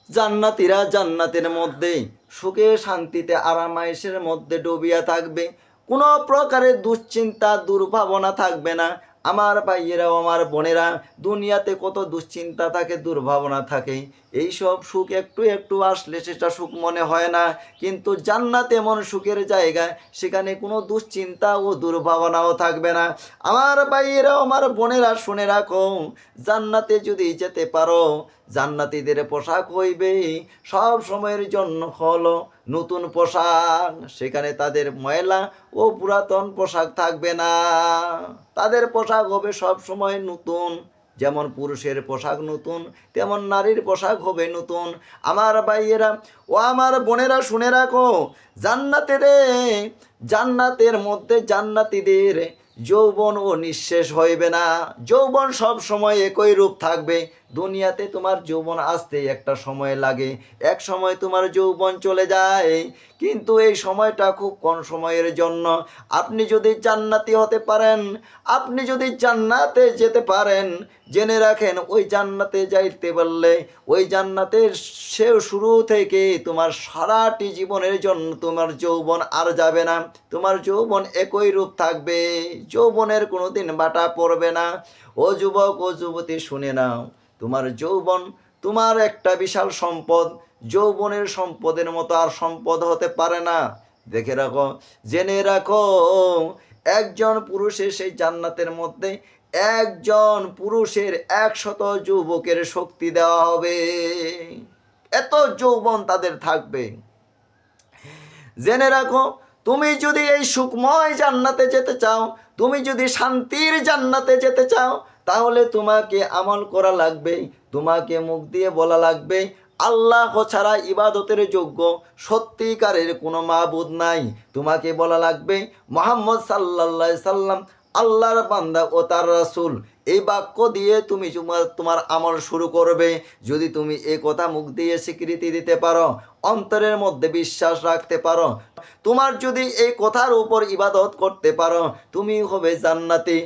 জান্নাতীরা জান্নাতের মধ্যে সুখে শান্তিতে আরামায়েশের মধ্যে ডুবিয়া থাকবে। কোনো প্রকারের দুশ্চিন্তা দুর্ভাবনা থাকবে না। আমার ভাইয়েরা, আমার বোনেরা, দুনিয়াতে কত দুশ্চিন্তা থাকে, দুর্ভাবনা থাকে। এই সব সুখ একটু একটু আসলে সেটা সুখ মনে হয় না, কিন্তু জান্নাত এমন সুখের জায়গা, সেখানে কোনো দুশ্চিন্তা ও দুর্ভাবনাও থাকবে না। আমার ভাইয়েরা, আমার বোনেরা, শুনে রাখো, জান্নাতে যদি যেতে পারো, জান্নাতীদের পোশাক হইবে সব সময়ের জন্য হলো নতুন পোশাক। সেখানে তাদের ময়লা ও পুরাতন পোশাক থাকবে না, তাদের পোশাক হবে সব সময় নতুন। যেমন পুরুষের পোশাক নতুন, তেমন নারীর পোশাক হবে নতুন। আমার ভাইয়েরা ও আমার বোনেরা, শুনে রাখো, জান্নাতের মধ্যে জান্নাতীদের যৌবন ও নিঃশেষ হইবে না। যৌবন সব সময় একই রূপ থাকবে। দুনিয়াতে তোমার যৌবন আসতে একটা সময় লাগে, এক সময় তোমার যৌবন চলে যায়, কিন্তু এই সময়টা খুব কম সময়ের জন্য। আপনি যদি জান্নাতি হতে পারেন, আপনি যদি জান্নাতে যেতে পারেন, জেনে রাখেন ওই জান্নাতে যাইতে পারলে ওই জান্নাতের শুরু থেকে তোমার সারাটি জীবনের জন্য তোমার যৌবন আর যাবে না। তোমার যৌবন একই রূপ থাকবে, যৌবনের কোনোদিন বাটা পড়বে না। ও যুবক, ও যুবতী, শুনে নাও, তোমার যৌবন তোমার একটা বিশাল সম্পদ। যৌবনের সম্পদের মতো আর সম্পদ হতে পারে না। দেখে রাখো, জেনে রাখো, একজন পুরুষের সেই জান্নাতের মধ্যে একজন পুরুষের 100 যুবকের শক্তি দেওয়া হবে। এত যৌবন তাদের থাকবে। জেনে রাখো, তুমি যদি এই সুখময় জান্নাতে যেতে চাও, তুমি যদি শান্তির জান্নাতে যেতে চাও, তাহলে তোমাকে আমল করা লাগবে। তোমাকে মুখ দিয়ে বলা লাগবে, আল্লাহ ছাড়া ইবাদতের যোগ্য সত্যিকারের কোনো মাবুদ নাই। তোমাকে বলা লাগবে, মুহাম্মদ সাল্লাল্লাহু আলাইহি সাল্লাম আল্লাহর বান্দা ও তার রাসূল। এই বাক্য দিয়ে তুমি তোমার আমল শুরু করবে। যদি তুমি এই কথা মুখ দিয়ে স্বীকৃতি দিতে পারো, অন্তরের মধ্যে বিশ্বাস রাখতে পারো, তোমার যদি এই কথার উপর ইবাদত করতে পারো, তুমি হবে জান্নাতি।